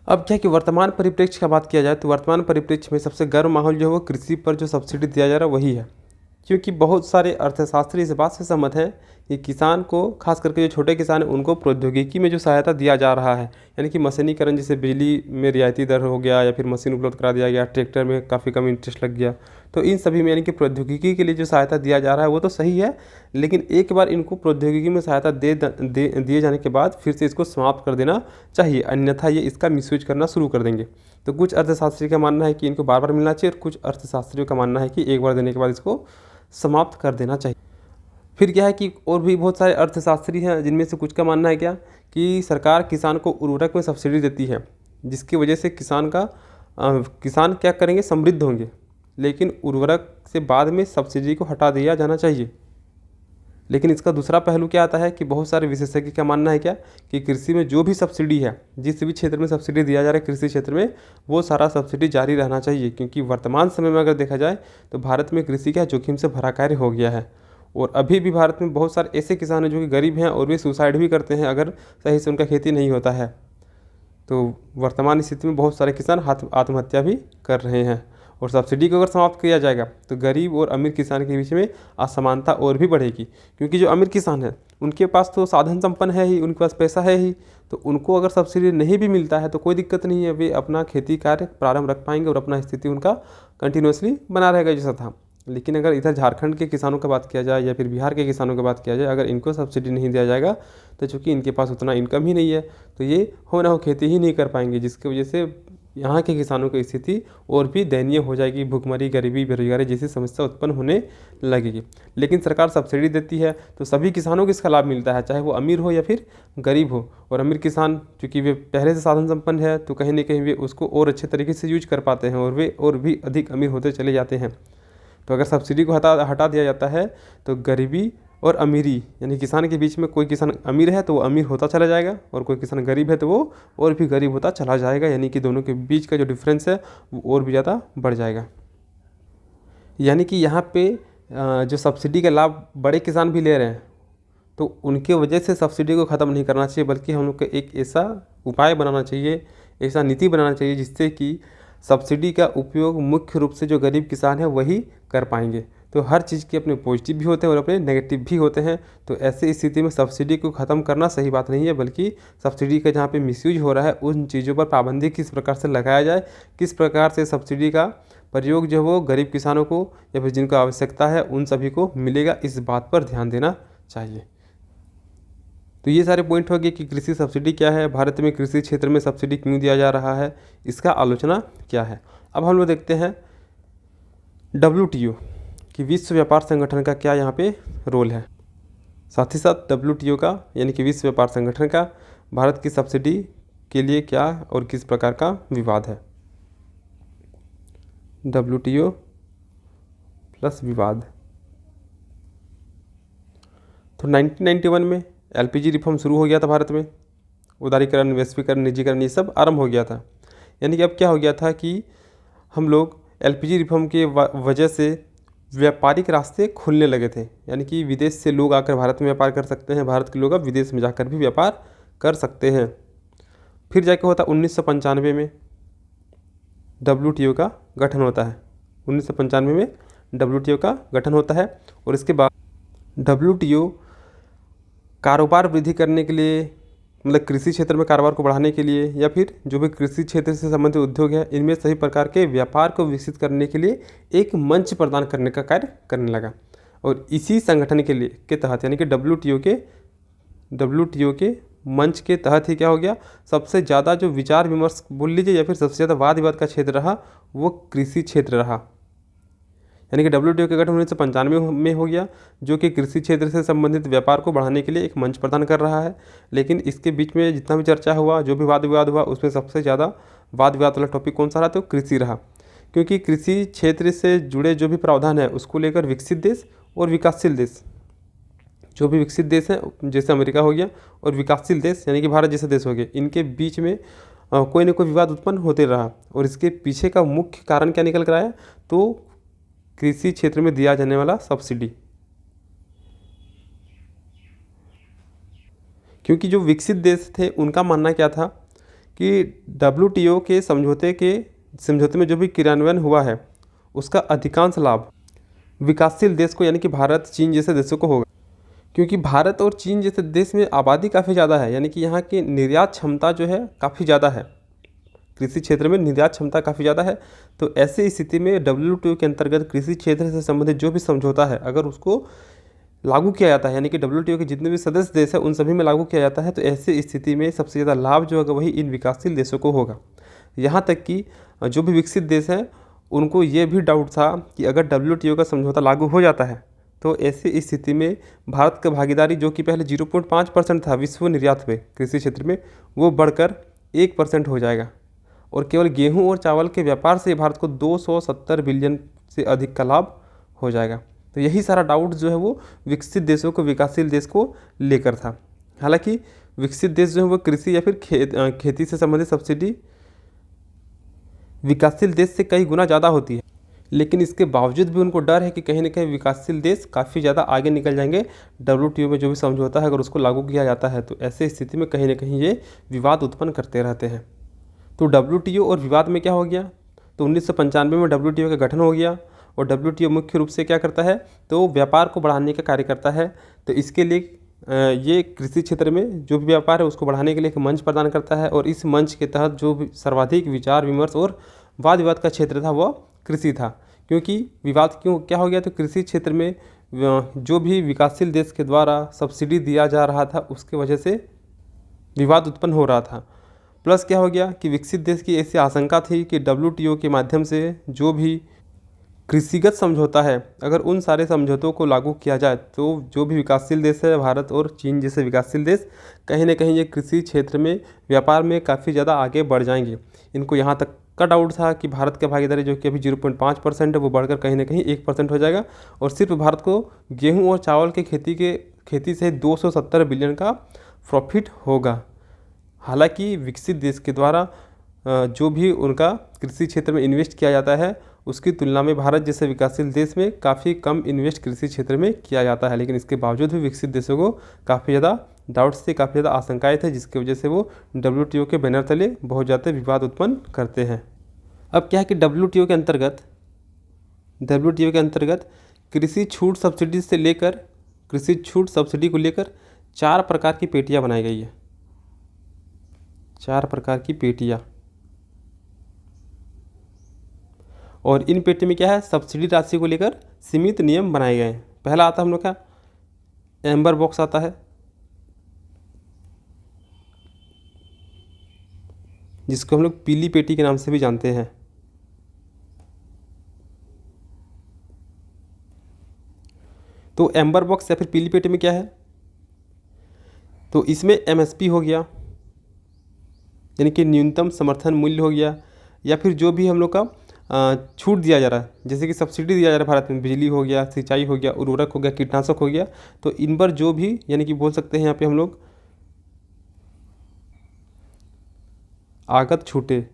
अब क्या कि वर्तमान परिप्रेक्ष्य का बात किया जाए, तो वर्तमान परिप्रेक्ष्य में सबसे गर्म माहौल जो है वो कृषि पर जो सब्सिडी दिया जा रहा है वही है, क्योंकि बहुत सारे अर्थशास्त्री इस बात से सहमत हैं कि किसान को, खास करके जो छोटे किसान हैं, उनको प्रौद्योगिकी में जो सहायता दिया जा रहा है, यानी कि मशीनीकरण, जैसे बिजली में रियायती दर हो गया या फिर मशीन उपलब्ध करा दिया गया, ट्रैक्टर में काफ़ी कम इंटरेस्ट लग गया, तो इन सभी में यानी कि प्रौद्योगिकी के लिए जो सहायता दिया जा रहा है वो तो सही है, लेकिन एक बार इनको प्रौद्योगिकी में सहायता दिए जाने के बाद फिर से इसको समाप्त कर देना चाहिए, अन्यथा ये इसका मिसयूज करना शुरू कर देंगे। तो कुछ अर्थशास्त्री का मानना है कि इनको बार बार मिलना चाहिए और कुछ अर्थशास्त्रियों का मानना है कि एक बार देने के बाद इसको समाप्त कर देना चाहिए। फिर क्या है कि और भी बहुत सारे अर्थशास्त्री हैं जिनमें से कुछ का मानना है क्या कि सरकार किसान को उर्वरक में सब्सिडी देती है, जिसकी वजह से किसान क्या करेंगे, समृद्ध होंगे। लेकिन उर्वरक से बाद में सब्सिडी को हटा दिया जाना चाहिए। लेकिन इसका दूसरा पहलू क्या आता है कि बहुत सारे विशेषज्ञ का मानना है क्या कि कृषि में जो भी सब्सिडी है, जिस भी क्षेत्र में सब्सिडी दिया जा रहा है कृषि क्षेत्र में, वो सारा सब्सिडी जारी रहना चाहिए। क्योंकि वर्तमान समय में अगर देखा जाए तो भारत में कृषि क्या जोखिम से भरा कार्य हो गया है। और अभी भी भारत में बहुत सारे ऐसे किसान हैं जो कि गरीब हैं और वे सुसाइड भी करते हैं अगर सही से उनका खेती नहीं होता है। तो वर्तमान स्थिति में बहुत सारे किसान आत्महत्या भी कर रहे हैं। और सब्सिडी को अगर समाप्त किया जाएगा तो गरीब और अमीर किसान के बीच में असमानता और भी बढ़ेगी। क्योंकि जो अमीर किसान है उनके पास तो साधन संपन्न है ही, उनके पास पैसा है ही, तो उनको अगर सब्सिडी नहीं भी मिलता है तो कोई दिक्कत नहीं है, वे अपना खेती कार्य प्रारंभ रख पाएंगे और अपना स्थिति उनका कंटिन्यूसली बना रहेगा जैसा था। लेकिन अगर इधर झारखंड के किसानों का बात किया जाए या फिर बिहार के किसानों की बात किया जाए, अगर इनको सब्सिडी नहीं दिया जाएगा तो चूँकि इनके पास उतना इनकम ही नहीं है तो ये हो ना हो खेती ही नहीं कर पाएंगे, जिसकी वजह से यहाँ के किसानों की स्थिति और भी दयनीय हो जाएगी। भुखमरी, गरीबी, बेरोजगारी जैसी समस्या उत्पन्न होने लगेगी। लेकिन सरकार सब्सिडी देती है तो सभी किसानों को इसका लाभ मिलता है, चाहे वो अमीर हो या फिर गरीब हो। और अमीर किसान चूँकि वे पहले से साधन संपन्न है तो कहीं ना कहीं वे उसको और अच्छे तरीके से यूज कर पाते हैं और वे और भी अधिक अमीर होते चले जाते हैं। तो अगर सब्सिडी को हटा दिया जाता है तो गरीबी और अमीरी यानी किसान के बीच में कोई किसान अमीर है तो वो अमीर होता चला जाएगा और कोई किसान गरीब है तो वो और भी गरीब होता चला जाएगा। यानी कि दोनों के बीच का जो डिफरेंस है वो और भी ज़्यादा बढ़ जाएगा। यानी कि यहाँ पे जो सब्सिडी का लाभ बड़े किसान भी ले रहे हैं तो उनके वजह से सब्सिडी को ख़त्म नहीं करना चाहिए, बल्कि हम लोग को एक ऐसा उपाय बनाना चाहिए, ऐसा नीति बनाना चाहिए जिससे कि सब्सिडी का उपयोग मुख्य रूप से जो गरीब किसान है वही कर पाएंगे। तो हर चीज़ के अपने पॉजिटिव भी होते हैं और अपने नेगेटिव भी होते हैं। तो ऐसी स्थिति में सब्सिडी को ख़त्म करना सही बात नहीं है, बल्कि सब्सिडी का जहाँ पे मिसयूज हो रहा है उन चीज़ों पर पाबंदी किस प्रकार से लगाया जाए, किस प्रकार से सब्सिडी का प्रयोग जो है वो गरीब किसानों को या फिर जिनको आवश्यकता है उन सभी को मिलेगा, इस बात पर ध्यान देना चाहिए। तो ये सारे पॉइंट हो गए कि कृषि सब्सिडी क्या है, भारत में कृषि क्षेत्र में सब्सिडी क्यों दिया जा रहा है, इसका आलोचना क्या है। अब हम लोग देखते हैं WTO कि विश्व व्यापार संगठन का क्या यहाँ पे रोल है। साथ ही साथ WTO का यानी कि विश्व व्यापार संगठन का भारत की सब्सिडी के लिए क्या और किस प्रकार का विवाद है। WTO प्लस विवाद। तो 1991 में LPG रिफॉर्म शुरू हो गया था भारत में। उदारीकरण, वैश्वीकरण, निजीकरण ये सब आरंभ हो गया था। यानी कि अब क्या हो गया था कि हम लोग LPG रिफॉर्म के वजह से व्यापारिक रास्ते खुलने लगे थे। यानी कि विदेश से लोग आकर भारत में व्यापार कर सकते हैं, भारत के लोग अब विदेश में जाकर भी व्यापार कर सकते हैं। फिर जाके होता 1995 में WTO का गठन होता है। 1995 में WTO का गठन होता है और इसके बाद WTO कारोबार वृद्धि करने के लिए, मतलब कृषि क्षेत्र में कारोबार को बढ़ाने के लिए या फिर जो भी कृषि क्षेत्र से संबंधित उद्योग है इनमें सभी प्रकार के व्यापार को विकसित करने के लिए एक मंच प्रदान करने का कार्य करने लगा। और इसी संगठन के तहत यानी कि WTO के मंच के तहत ही क्या हो गया, सबसे ज़्यादा जो विचार विमर्श बोल लीजिए या फिर सबसे ज़्यादा वाद विवाद का क्षेत्र रहा वो कृषि क्षेत्र रहा। यानी कि WTO के गठन 1995 में हो गया, जो कि कृषि क्षेत्र से संबंधित व्यापार को बढ़ाने के लिए एक मंच प्रदान कर रहा है। लेकिन इसके बीच में जितना भी चर्चा हुआ, जो भी वाद विवाद हुआ, उसमें सबसे ज़्यादा वाद विवाद वाला टॉपिक कौन सा रहा, तो कृषि रहा। क्योंकि कृषि क्षेत्र से जुड़े जो भी प्रावधान है उसको लेकर विकसित देश और विकासशील देश, जो भी विकसित देश हैं जैसे अमेरिका हो गया और विकासशील देश यानी कि भारत जैसे देश हो गए, इनके बीच में कोई ना कोई विवाद उत्पन्न होते रहा। और इसके पीछे का मुख्य कारण क्या निकल कर आया, तो कृषि क्षेत्र में दिया जाने वाला सब्सिडी। क्योंकि जो विकसित देश थे उनका मानना क्या था कि WTO के समझौते में जो भी क्रियान्वयन हुआ है उसका अधिकांश लाभ विकासशील देश को यानी कि भारत, चीन जैसे देशों को होगा। क्योंकि भारत और चीन जैसे देश में आबादी काफ़ी ज़्यादा है, यानी कि यहाँ की निर्यात क्षमता जो है काफ़ी ज़्यादा है, कृषि क्षेत्र में निर्यात क्षमता काफ़ी ज़्यादा है। तो ऐसी स्थिति में WTO के अंतर्गत कृषि क्षेत्र से संबंधित जो भी समझौता है अगर उसको लागू किया जाता है, यानी कि WTO के जितने भी सदस्य देश हैं उन सभी में लागू किया जाता है, तो ऐसी स्थिति में सबसे ज़्यादा लाभ जो होगा वही इन विकासशील देशों को होगा। यहाँ तक कि जो भी विकसित देश हैं उनको ये भी डाउट था कि अगर WTO का समझौता लागू हो जाता है तो ऐसी स्थिति में भारत का भागीदारी जो कि पहले 0.5% था विश्व निर्यात में कृषि क्षेत्र में, वो बढ़कर 1% हो जाएगा। और केवल गेहूं और चावल के व्यापार से भारत को 270 बिलियन से अधिक का लाभ हो जाएगा। तो यही सारा डाउट जो है वो विकसित देशों को विकासशील देश को लेकर था। हालांकि विकसित देश जो है वो कृषि या फिर खेती से संबंधित सब्सिडी विकासशील देश से कई गुना ज़्यादा होती है, लेकिन इसके बावजूद भी उनको डर है कि कहीं ना कहीं विकासशील देश काफ़ी ज़्यादा आगे निकल जाएंगे WTO में जो भी समझौता है अगर उसको लागू किया जाता है। तो ऐसे स्थिति में कहीं ना कहीं ये विवाद उत्पन्न करते रहते हैं। तो WTO और विवाद में क्या हो गया, तो 1995 में WTO का गठन हो गया। और WTO मुख्य रूप से क्या करता है, तो व्यापार को बढ़ाने का कार्य करता है। तो इसके लिए ये कृषि क्षेत्र में जो भी व्यापार है उसको बढ़ाने के लिए एक मंच प्रदान करता है। और इस मंच के तहत जो भी सर्वाधिक विचार विमर्श और वाद विवाद का क्षेत्र था वह कृषि था। क्योंकि विवाद क्या हो गया, तो कृषि क्षेत्र में जो भी विकासशील देश के द्वारा सब्सिडी दिया जा रहा था उसके वजह से विवाद उत्पन्न हो रहा था। प्लस क्या हो गया कि विकसित देश की ऐसी आशंका थी कि WTO के माध्यम से जो भी कृषिगत समझौता है अगर उन सारे समझौतों को लागू किया जाए तो जो भी विकासशील देश है, भारत और चीन जैसे विकासशील देश, कहीं ना कहीं ये कृषि क्षेत्र में व्यापार में काफ़ी ज़्यादा आगे बढ़ जाएंगे। इनको यहाँ तक का डाउट था कि भारत की भागीदारी जो कि अभी 0.5% है वो बढ़कर कहीं ना कहीं 1% हो जाएगा। और सिर्फ भारत को गेहूँ और चावल के खेती से 270 बिलियन का प्रॉफिट होगा। हालांकि विकसित देश के द्वारा जो भी उनका कृषि क्षेत्र में इन्वेस्ट किया जाता है उसकी तुलना में भारत जैसे विकासशील देश में काफ़ी कम इन्वेस्ट कृषि क्षेत्र में किया जाता है। लेकिन इसके बावजूद भी विकसित देशों को काफ़ी ज़्यादा डाउट्स थे, काफ़ी ज़्यादा आशंकाएँ थे, जिसकी वजह से वो WTO के बैनर तले बहुत ज़्यादा विवाद उत्पन्न करते हैं। अब क्या है कि WTO के अंतर्गत कृषि छूट सब्सिडी को लेकर 4 प्रकार की पेटियाँ बनाई गई है। 4 प्रकार की पेटियाँ। और इन पेटी में क्या है, सब्सिडी राशि को लेकर सीमित नियम बनाए गए हैं। पहला आता है हम लोग का एम्बर बॉक्स आता है, जिसको हम लोग पीली पेटी के नाम से भी जानते हैं। तो एम्बर बॉक्स या फिर पीली पेटी में क्या है, तो इसमें MSP हो गया यानी कि न्यूनतम समर्थन मूल्य हो गया, या फिर जो भी हम लोग का छूट दिया जा रहा है, जैसे कि सब्सिडी दिया जा रहा है भारत में, बिजली हो गया, सिंचाई हो गया, उर्वरक हो गया, कीटनाशक हो गया, तो इन पर जो भी यानी कि बोल सकते हैं यहाँ पे हम लोग आगत छूटे,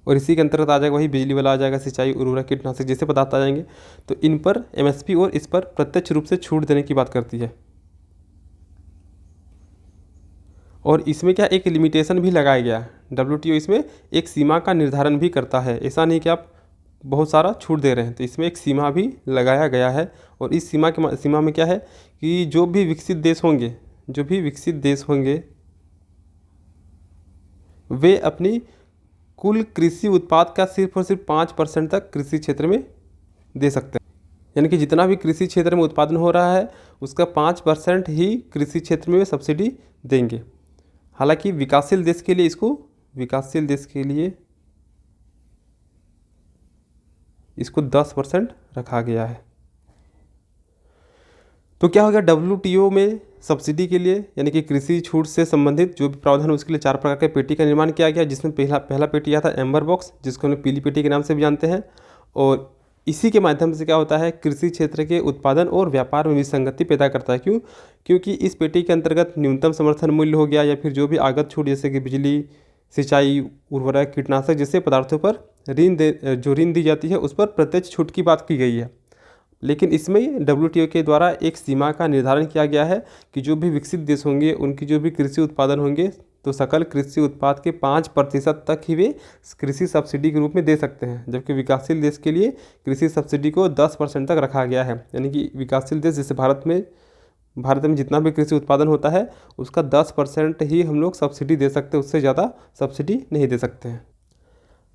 और इसी के अंतर्गत आ जाएगा वही बिजली वाला आ जाएगा, सिंचाई, उर्वरक, कीटनाशक जैसे पदार्थ आ जाएंगे। तो इन पर MSP और इस पर प्रत्यक्ष रूप से छूट देने की बात करती है। और इसमें क्या एक लिमिटेशन भी लगाया गया, WTO इसमें एक सीमा का निर्धारण भी करता है। ऐसा नहीं कि आप बहुत सारा छूट दे रहे हैं, तो इसमें एक सीमा भी लगाया गया है। और इस सीमा में क्या है कि जो भी विकसित देश होंगे वे अपनी कुल कृषि उत्पाद का सिर्फ और सिर्फ 5% तक कृषि क्षेत्र में दे सकते हैं। यानी कि जितना भी कृषि क्षेत्र में उत्पादन हो रहा है उसका 5% ही कृषि क्षेत्र में सब्सिडी देंगे। हालांकि विकासशील देश के लिए इसको 10% रखा गया है। तो क्या हो गया, WTO में सब्सिडी के लिए यानी कि कृषि छूट से संबंधित जो भी प्रावधान उसके लिए 4 प्रकार के पेटी का निर्माण किया गया, जिसमें पहला पेटी आता है एम्बर बॉक्स, जिसको हम लोग पीली पेटी के नाम से भी जानते हैं। और इसी के माध्यम से क्या होता है, कृषि क्षेत्र के उत्पादन और व्यापार में विसंगति पैदा करता है। क्योंकि इस पेटी के अंतर्गत न्यूनतम समर्थन मूल्य हो गया या फिर जो भी आगत छूट जैसे कि बिजली, सिंचाई, उर्वरक, कीटनाशक जैसे पदार्थों पर ऋण दी जाती है उस पर प्रत्यक्ष छूट की बात की गई है। लेकिन इसमें WTO के द्वारा एक सीमा का निर्धारण किया गया है कि जो भी विकसित देश होंगे उनकी जो भी कृषि उत्पादन होंगे तो सकल कृषि उत्पाद के 5% तक ही वे कृषि सब्सिडी के रूप में दे सकते हैं, जबकि विकासशील देश के लिए कृषि सब्सिडी को 10% तक रखा गया है। यानी कि विकासशील देश जैसे भारत में जितना भी कृषि उत्पादन होता है उसका 10% ही हम लोग सब्सिडी दे सकते हैं, उससे ज़्यादा सब्सिडी नहीं दे सकते हैं।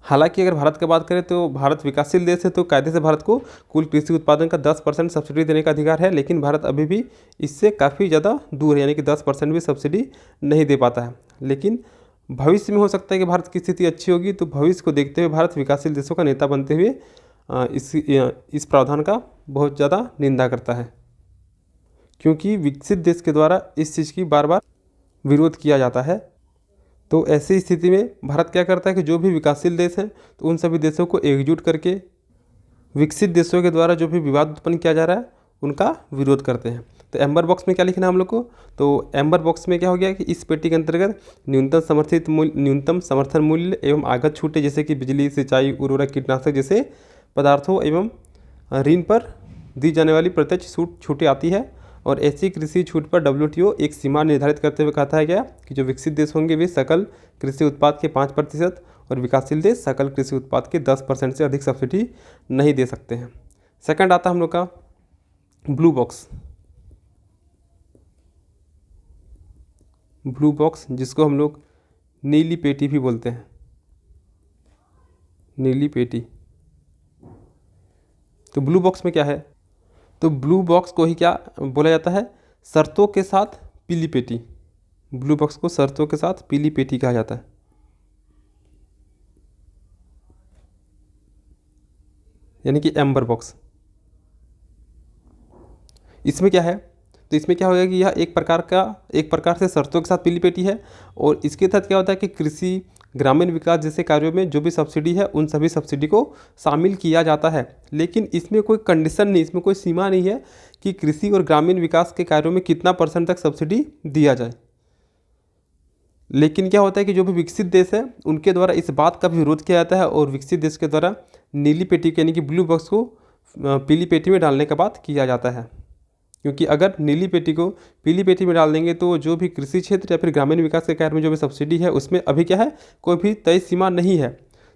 हालांकि अगर भारत की बात करें तो भारत विकासशील देश है तो कायदे से भारत को कुल कृषि उत्पादन का 10% सब्सिडी देने का अधिकार है, लेकिन भारत अभी भी इससे काफ़ी ज़्यादा दूर है, यानी कि 10% भी सब्सिडी नहीं दे पाता है। लेकिन भविष्य में हो सकता है कि भारत की स्थिति अच्छी होगी तो भविष्य को देखते हुए भारत विकासशील देशों का नेता बनते हुए इस प्रावधान का बहुत ज़्यादा निंदा करता है, क्योंकि विकसित देश के द्वारा इस चीज़ की बार बार विरोध किया जाता है। तो ऐसी स्थिति में भारत क्या करता है कि जो भी विकासशील देश हैं तो उन सभी देशों को एकजुट करके विकसित देशों के द्वारा जो भी विवाद उत्पन्न किया जा रहा है उनका विरोध करते हैं। तो एम्बर बॉक्स में क्या लिखना है हम लोग को, तो एम्बर बॉक्स में क्या हो गया कि इस पेटी के अंतर्गत न्यूनतम समर्थन मूल्य एवं आगत छूटें जैसे कि बिजली, सिंचाई, उर्वरक, कीटनाशक जैसे पदार्थों एवं ऋण पर दी जाने वाली प्रत्यक्ष छूटें आती है। और ऐसी कृषि छूट पर WTO एक सीमा निर्धारित करते हुए कहता है क्या कि जो विकसित देश होंगे वे सकल कृषि उत्पाद के 5% और विकासशील देश सकल कृषि उत्पाद के 10% से अधिक सब्सिडी नहीं दे सकते हैं। सेकंड आता है हम लोग का ब्लू बॉक्स। ब्लू बॉक्स जिसको हम लोग नीली पेटी भी बोलते हैं, नीली पेटी। तो ब्लू बॉक्स में क्या है, तो ब्लू बॉक्स को ही क्या बोला जाता है, शर्तों के साथ पीली पेटी। ब्लू बॉक्स को शर्तों के साथ पीली पेटी कहा जाता है। यानी कि एम्बर बॉक्स। इसमें क्या है, तो इसमें क्या होगा कि यह एक प्रकार से शर्तों के साथ पीली पेटी है। और इसके तहत क्या होता है कि कृषि, ग्रामीण विकास जैसे कार्यों में जो भी सब्सिडी है उन सभी सब्सिडी को शामिल किया जाता है। लेकिन इसमें कोई कंडीशन नहीं, इसमें कोई सीमा नहीं है कि कृषि और ग्रामीण विकास के कार्यों में कितना % तक सब्सिडी दिया जाए। लेकिन क्या होता है कि जो भी विकसित देश है उनके द्वारा इस बात का विरोध किया जाता है और विकसित देश के द्वारा नीली पेटी यानी कि ब्लू बॉक्स को पीली पेटी में डालने का बात किया जाता है। क्योंकि अगर नीली पेटी को पीली पेटी में डाल देंगे तो जो भी कृषि क्षेत्र या फिर ग्रामीण विकास के कार्य में जो भी सब्सिडी है उसमें अभी क्या है, कोई भी तय सीमा नहीं है।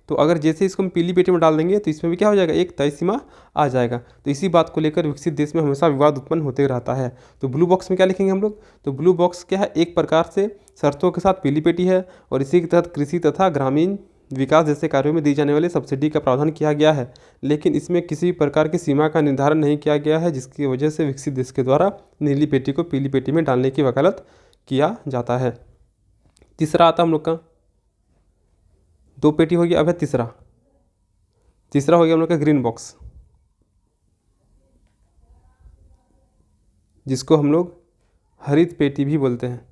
तो अगर जैसे इसको हम पीली पेटी में डाल देंगे तो इसमें भी क्या हो जाएगा, एक तय सीमा आ जाएगा। तो इसी बात को लेकर विकसित देश में हमेशा विवाद उत्पन्न होते रहता है। तो ब्लू बॉक्स में क्या लिखेंगे हम लोग, तो ब्लू बॉक्स क्या है, एक प्रकार से शर्तों के साथ पीली पेटी है और इसी के तहत कृषि तथा ग्रामीण विकास जैसे कार्यों में दी जाने वाली सब्सिडी का प्रावधान किया गया है। लेकिन इसमें किसी प्रकार की सीमा का निर्धारण नहीं किया गया है, जिसकी वजह से विकसित देश के द्वारा नीली पेटी को पीली पेटी में डालने की वकालत किया जाता है। तीसरा आता हम लोग का, 2 पेटी हो गया, अब है तीसरा हो गया हम लोग का ग्रीन बॉक्स, जिसको हम लोग हरित पेटी भी बोलते हैं।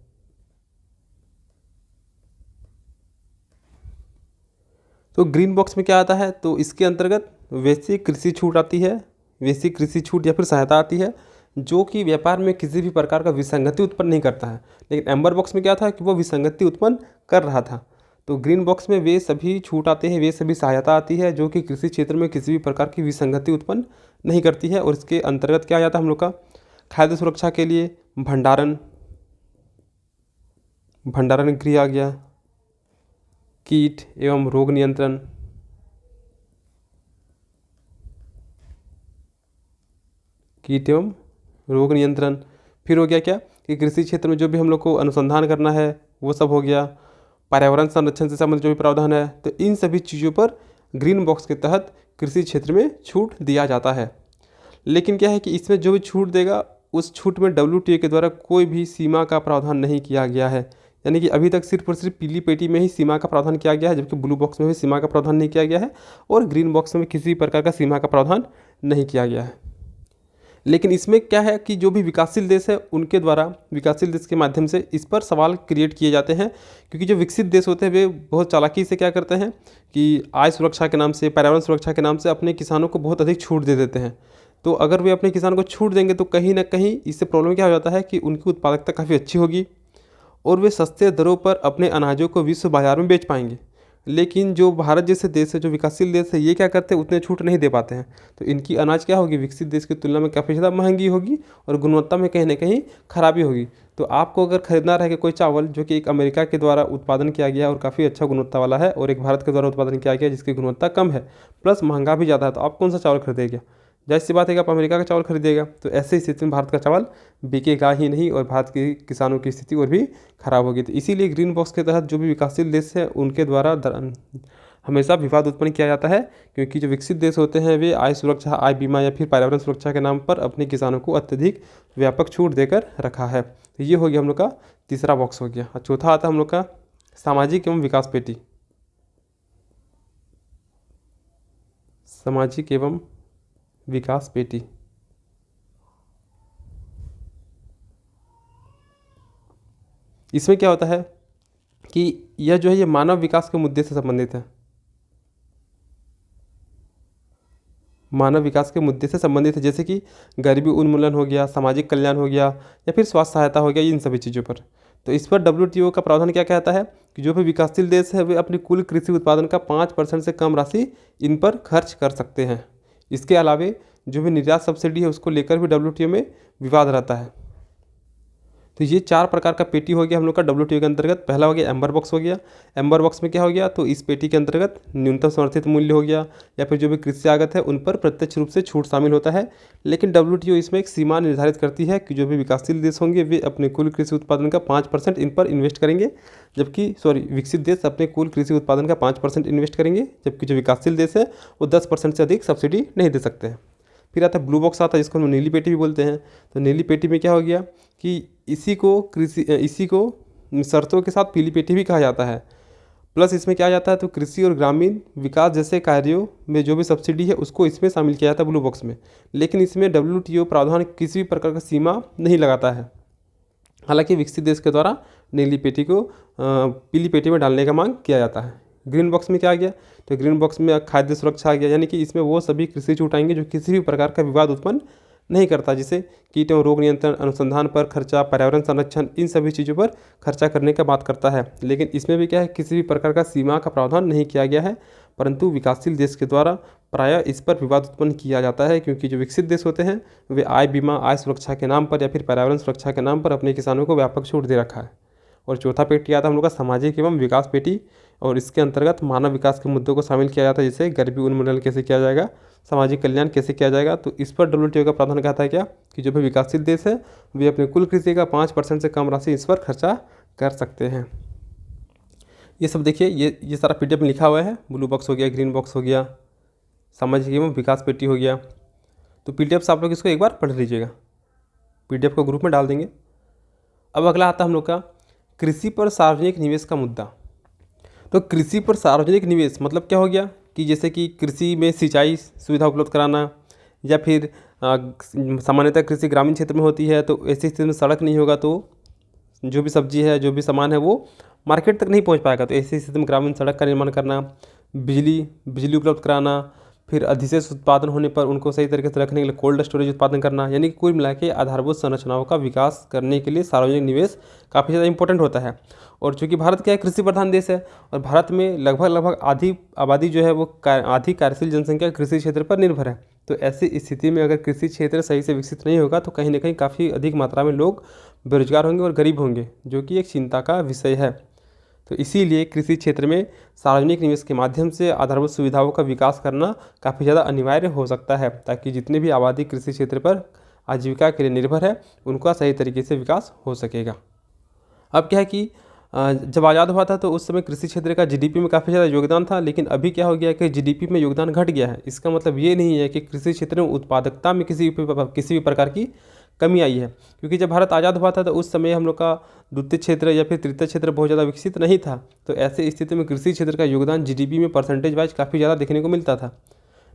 तो ग्रीन बॉक्स में क्या आता है, तो इसके अंतर्गत वैसी कृषि छूट आती है, वैसी कृषि छूट या फिर सहायता आती है जो कि व्यापार में किसी भी प्रकार का विसंगति उत्पन्न नहीं करता है। लेकिन एम्बर बॉक्स में क्या था कि वो विसंगति उत्पन्न कर रहा था। तो ग्रीन बॉक्स में वे सभी छूट आते हैं, वे सभी सहायता आती है जो कि कृषि क्षेत्र में किसी भी प्रकार की विसंगति उत्पन्न नहीं करती है। और इसके अंतर्गत क्या आ जाता है हम लोग का, खाद्य सुरक्षा के लिए भंडारण गृह आ गया, कीट एवं रोग नियंत्रण, फिर हो गया क्या कि कृषि क्षेत्र में जो भी हम लोग को अनुसंधान करना है वो सब हो गया, पर्यावरण संरक्षण से संबंधित जो भी प्रावधान है। तो इन सभी चीज़ों पर ग्रीन बॉक्स के तहत कृषि क्षेत्र में छूट दिया जाता है। लेकिन क्या है कि इसमें जो भी छूट देगा उस छूट में WTO के द्वारा कोई भी सीमा का प्रावधान नहीं किया गया है। यानी कि अभी तक सिर्फ और सिर्फ पीली पेटी में ही सीमा का प्रावधान किया गया है, जबकि ब्लू बॉक्स में भी सीमा का प्रावधान नहीं किया गया है और ग्रीन बॉक्स में किसी प्रकार का सीमा का प्रावधान नहीं किया गया है। लेकिन इसमें क्या है कि जो भी विकासशील देश है उनके द्वारा विकासशील देश के माध्यम से इस पर सवाल क्रिएट किए जाते हैं। क्योंकि जो विकसित देश होते हैं वे बहुत चालाकी से क्या करते हैं कि आय सुरक्षा के नाम से, पर्यावरण सुरक्षा के नाम से अपने किसानों को बहुत अधिक छूट दे देते हैं। तो अगर वे अपने किसानों को छूट देंगे तो कहीं ना कहीं इससे प्रॉब्लम क्या हो जाता है कि उनकी उत्पादकता काफ़ी अच्छी होगी और वे सस्ते दरों पर अपने अनाजों को विश्व बाजार में बेच पाएंगे। लेकिन जो भारत जैसे देश है, जो विकासशील देश है, ये क्या करते हैं, उतने छूट नहीं दे पाते हैं। तो इनकी अनाज क्या होगी, विकसित देश की तुलना में काफ़ी ज़्यादा महंगी होगी और गुणवत्ता में कहीं ना कहीं खराबी होगी। तो आपको अगर खरीदना रहेगा कोई चावल जो कि एक अमेरिका के द्वारा उत्पादन किया गया और काफ़ी अच्छा गुणवत्ता वाला है और एक भारत के द्वारा उत्पादन किया गया जिसकी गुणवत्ता कम है प्लस महंगा भी ज़्यादा है, तो आप कौन सा चावल खरीदेगा? जाहिर सी बात है कि आप अमेरिका का चावल खरीदेगा। तो ऐसी स्थिति में भारत का चावल बिकेगा ही नहीं और भारत के किसानों की स्थिति और भी खराब होगी। तो इसीलिए ग्रीन बॉक्स के तहत जो भी विकासशील देश है उनके द्वारा हमेशा विवाद उत्पन्न किया जाता है, क्योंकि जो विकसित देश होते हैं वे आय सुरक्षा, आय बीमा या फिर पर्यावरण सुरक्षा के नाम पर अपने किसानों को अत्यधिक व्यापक छूट देकर रखा है। तो ये हो गया हम लोग का तीसरा बॉक्स हो गया। और चौथा आता है हम लोग का सामाजिक एवं विकास पेटी। सामाजिक एवं विकास पेटी। इसमें क्या होता है कि यह जो है ये मानव विकास के मुद्दे से संबंधित है, मानव विकास के मुद्दे से संबंधित है, जैसे कि गरीबी उन्मूलन हो गया, सामाजिक कल्याण हो गया, या फिर स्वास्थ्य सहायता हो गया, इन सभी चीज़ों पर। तो इस पर WTO का प्रावधान क्या कहता है कि जो भी विकासशील देश है वे अपनी कुल कृषि उत्पादन का 5% से कम राशि इन पर खर्च कर सकते हैं। इसके अलावे जो भी निर्यात सब्सिडी है उसको लेकर भी WTO में विवाद रहता है। तो ये 4 प्रकार का पेटी हो गया हम लोग का WTO के अंतर्गत। पहला हो गया एम्बर बॉक्स हो गया। एम्बर बॉक्स में क्या हो गया, तो इस पेटी के अंतर्गत न्यूनतम समर्थित मूल्य हो गया, या फिर जो भी कृषि आगत है उन पर प्रत्यक्ष रूप से छूट शामिल होता है। लेकिन WTO इसमें एक सीमा निर्धारित करती है कि जो भी विकासशील देश होंगे वे अपने कुल कृषि उत्पादन का 5% इन पर इन्वेस्ट करेंगे, जबकि विकसित देश अपने कुल कृषि उत्पादन का 5% इन्वेस्ट करेंगे, जबकि जो विकासशील देश है वो 10% से अधिक सब्सिडी नहीं दे सकते हैं। फिर आता है ब्लू बॉक्स आता है, जिसको हम नीली पेटी भी बोलते हैं। तो नीली पेटी में क्या हो गया कि इसी को शर्तों के साथ पीली पेटी भी कहा जाता है। प्लस इसमें क्या आ जाता है, तो कृषि और ग्रामीण विकास जैसे कार्यों में जो भी सब्सिडी है उसको इसमें शामिल किया जाता है ब्लू बॉक्स में। लेकिन इसमें WTO प्रावधान किसी भी प्रकार का सीमा नहीं लगाता है। हालांकि विकसित देश के द्वारा नीली पेटी को पीली पेटी में डालने का मांग किया जाता है। ग्रीन बॉक्स में क्या आ गया, तो ग्रीन बॉक्स में खाद्य सुरक्षा आ गया, यानी कि इसमें वो सभी कृषि छूट आएंगे जो किसी भी प्रकार का विवाद उत्पन्न नहीं करता, जिसे कीट एवं रोग नियंत्रण, अनुसंधान पर खर्चा, पर्यावरण संरक्षण, इन सभी चीज़ों पर खर्चा करने का बात करता है। लेकिन इसमें भी क्या है, किसी भी प्रकार का सीमा का प्रावधान नहीं किया गया है, परंतु विकासशील देश के द्वारा प्रायः इस पर विवाद उत्पन्न किया जाता है, क्योंकि जो विकसित देश होते हैं वे आय बीमा, आय सुरक्षा के नाम पर या फिर पर्यावरण सुरक्षा के नाम पर अपने किसानों को व्यापक छूट दे रखा है। और चौथा पेटी आता है हम लोग का सामाजिक एवं विकास पेटी, और इसके अंतर्गत मानव विकास के मुद्दों को शामिल किया जाता है, जैसे गरीबी उन्मूलन कैसे किया जाएगा, सामाजिक कल्याण कैसे किया जाएगा। तो इस पर WTO का प्रावधान कहता है क्या कि जो भी विकासशील देश है वे अपने कुल कृषि का 5% से कम राशि इस पर खर्चा कर सकते हैं। ये सब देखिए, ये सारा PDF में लिखा हुआ है। ब्लू बॉक्स हो गया, ग्रीन बॉक्स हो गया, सामाजिक एवं विकास पेटी हो गया। तो PDF से आप लोग इसको एक बार पढ़ लीजिएगा, PDF को ग्रुप में डाल देंगे। अब अगला आता है हम लोग का कृषि पर सार्वजनिक निवेश का मुद्दा। तो कृषि पर सार्वजनिक निवेश मतलब क्या हो गया कि जैसे कि कृषि में सिंचाई सुविधा उपलब्ध कराना, या फिर सामान्यतः कृषि ग्रामीण क्षेत्र में होती है, तो ऐसी स्थिति में सड़क नहीं होगा तो जो भी सब्जी है, जो भी सामान है वो मार्केट तक नहीं पहुंच पाएगा। तो ऐसी स्थिति में ग्रामीण सड़क का निर्माण करना, बिजली उपलब्ध कराना, फिर अधिशेष उत्पादन होने पर उनको सही तरीके से रखने के लिए कोल्ड स्टोरेज उत्पादन करना, यानी कि कुल मिला के आधारभूत संरचनाओं का विकास करने के लिए सार्वजनिक निवेश काफ़ी ज़्यादा इंपॉर्टेंट होता है। और चूँकि भारत क्या है, कृषि प्रधान देश है, और भारत में लगभग आधी आबादी जो है वो आधी कार्यशील जनसंख्या कृषि क्षेत्र पर निर्भर है। तो ऐसी स्थिति में अगर कृषि क्षेत्र सही से विकसित नहीं होगा तो कहीं ना कहीं काफ़ी अधिक मात्रा में लोग बेरोजगार होंगे और गरीब होंगे, जो कि एक चिंता का विषय है। तो इसीलिए कृषि क्षेत्र में सार्वजनिक निवेश के माध्यम से आधारभूत सुविधाओं का विकास करना काफ़ी ज़्यादा अनिवार्य हो सकता है, ताकि जितनी भी आबादी कृषि क्षेत्र पर आजीविका के लिए निर्भर है उनका सही तरीके से विकास हो सकेगा। अब क्या है कि जब आज़ाद हुआ था तो उस समय कृषि क्षेत्र का GDP में काफ़ी ज़्यादा योगदान था, लेकिन अभी क्या हो गया कि GDP में योगदान घट गया है। इसका मतलब ये नहीं है कि कृषि क्षेत्र में उत्पादकता में किसी भी प्रकार की कमी आई है, क्योंकि जब भारत आज़ाद हुआ था तो उस समय हम लोग का द्वितीय क्षेत्र या फिर तृतीय क्षेत्र बहुत ज़्यादा विकसित नहीं था। तो ऐसे स्थिति में कृषि क्षेत्र का योगदान GDP में परसेंटेज वाइज काफ़ी ज़्यादा देखने को मिलता था।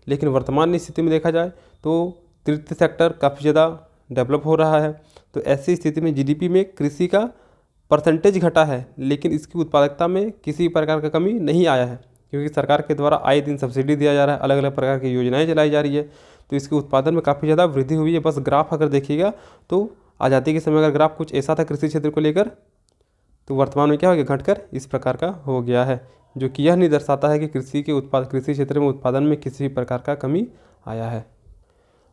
लेकिन वर्तमान स्थिति में देखा जाए तो तृतीय सेक्टर काफ़ी ज़्यादा डेवलप हो रहा है। तो ऐसी स्थिति में GDP में कृषि का परसेंटेज घटा है, लेकिन इसकी उत्पादकता में किसी प्रकार का कमी नहीं आया है, क्योंकि सरकार के द्वारा आए दिन सब्सिडी दिया जा रहा है, अलग अलग प्रकार की योजनाएं चलाई जा रही है। तो इसके उत्पादन में काफ़ी ज़्यादा वृद्धि हुई है। बस ग्राफ अगर देखिएगा तो आज़ादी के समय अगर ग्राफ कुछ ऐसा था कृषि क्षेत्र को लेकर, तो वर्तमान में क्या हो गया, घटकर इस प्रकार का हो गया है, जो कि यह नहीं दर्शाता है कि कृषि क्षेत्र में उत्पादन में किसी भी प्रकार का कमी आया है।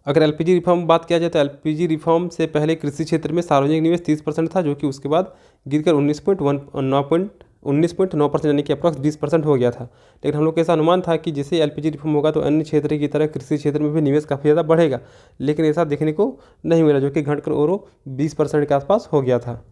अगर LPG रिफॉर्म बात किया जाए तो LPG रिफॉर्म से पहले कृषि क्षेत्र में सार्वजनिक निवेश 30% था, जो कि उसके बाद गिरकर 19.9% यानी कि अप्रॉक्स 20% हो गया था। लेकिन हम लोग का ऐसा अनुमान था कि जैसे LPG रिफॉर्म होगा तो अन्य क्षेत्र की तरह कृषि क्षेत्र में भी निवेश काफ़ी ज़्यादा बढ़ेगा, लेकिन ऐसा देखने को नहीं मिला, जो कि घटकर और 20% के आसपास हो गया था।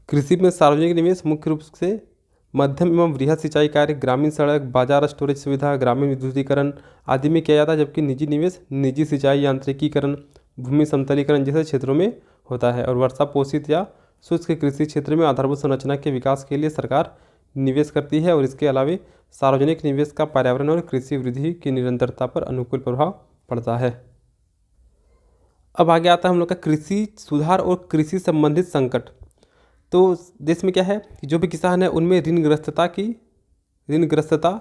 कृषि में सार्वजनिक निवेश मुख्य रूप से मध्यम एवं वृहद सिंचाई कार्य, ग्रामीण सड़क, बाजार स्टोरेज सुविधा, ग्रामीण विद्युतीकरण आदि में किया जाता है, जबकि निजी निवेश निजी सिंचाई, यांत्रिकीकरण, भूमि समतलीकरण जैसे क्षेत्रों में होता है। और वर्षा पोषित या शुष्क कृषि क्षेत्र में आधारभूत संरचना के विकास के लिए सरकार निवेश करती है और इसके अलावा सार्वजनिक निवेश का पर्यावरण और कृषि वृद्धि की निरंतरता पर अनुकूल प्रभाव पड़ता है। अब आगे आता है हम लोग का कृषि सुधार और कृषि संबंधित संकट। तो देश में क्या है कि जो भी किसान है उनमें ऋणग्रस्तता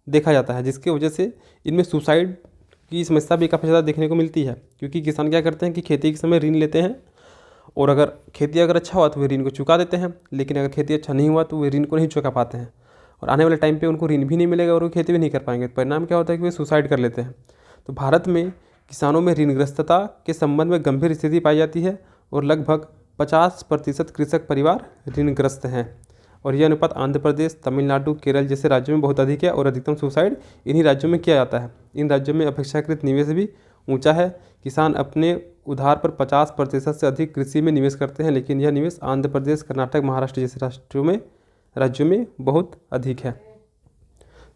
देखा जाता है, जिसकी वजह से इनमें सुसाइड की समस्या भी काफ़ी ज़्यादा देखने को मिलती है, क्योंकि किसान क्या करते हैं कि खेती के समय ऋण लेते हैं और अगर खेती अगर अच्छा हुआ तो वे ऋण को चुका देते हैं, लेकिन अगर खेती अच्छा नहीं हुआ तो वे ऋण को नहीं चुका पाते हैं और आने वाले टाइम पे उनको ऋण भी नहीं मिलेगा और वो खेती भी नहीं कर पाएंगे। परिणाम क्या होता है कि वे सुसाइड कर लेते हैं। तो भारत में किसानों में ऋणग्रस्तता के संबंध में गंभीर स्थिति पाई जाती है और लगभग 50% कृषक परिवार ऋणग्रस्त हैं और यह अनुपात आंध्र प्रदेश, तमिलनाडु, केरल जैसे राज्यों में बहुत अधिक है और अधिकतम सुसाइड इन्हीं राज्यों में किया जाता है। इन राज्यों में अपेक्षाकृत निवेश भी ऊंचा है। किसान अपने उधार पर 50% से अधिक कृषि में निवेश करते हैं, लेकिन यह निवेश आंध्र प्रदेश, कर्नाटक, महाराष्ट्र जैसे राज्यों में बहुत अधिक है।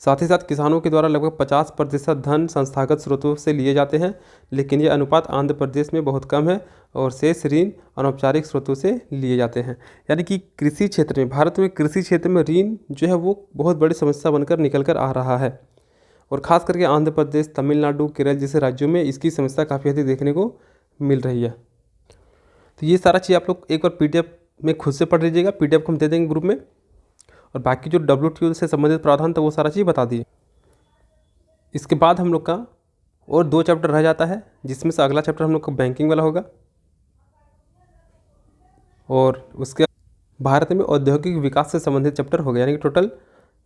साथ ही साथ किसानों के द्वारा लगभग 50% धन संस्थागत स्रोतों से लिए जाते हैं, लेकिन यह अनुपात आंध्र प्रदेश में बहुत कम है और शेष ऋण अनौपचारिक स्रोतों से लिए जाते हैं। यानी कि कृषि क्षेत्र में, भारत में कृषि क्षेत्र में ऋण जो है वो बहुत बड़ी समस्या बनकर निकल कर आ रहा है और ख़ास करके आंध्र प्रदेश, तमिलनाडु, केरल जैसे राज्यों में इसकी समस्या काफ़ी अधिक देखने को मिल रही है। तो ये सारा चीज़ आप लोग एक बार PDF में खुद से पढ़ लीजिएगा। PDF को हम दे देंगे ग्रुप में और बाकी जो WTO से संबंधित प्रावधान था वो सारा चीज़ बता दिए। इसके बाद हम लोग का और 2 चैप्टर रह जाता है, जिसमें से अगला चैप्टर हम लोग का बैंकिंग वाला होगा और उसके भारत में औद्योगिक विकास से संबंधित चैप्टर हो गया। यानी कि टोटल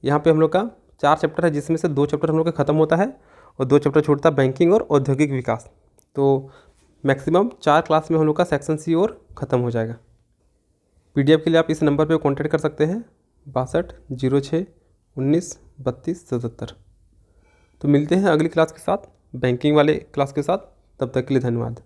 यहाँ पे हम लोग का 4 चैप्टर है, जिसमें से 2 चैप्टर हम लोग का ख़त्म होता है और 2 चैप्टर छूटता है, बैंकिंग और औद्योगिक विकास। तो मैक्सिमम 4 क्लास में हम लोग का सेक्शन C और ख़त्म हो जाएगा। PDF के लिए आप इस नंबर पर कॉन्टैक्ट कर सकते हैं 6206193277। तो मिलते हैं अगली क्लास के साथ, बैंकिंग वाले क्लास के साथ। तब तक के लिए धन्यवाद।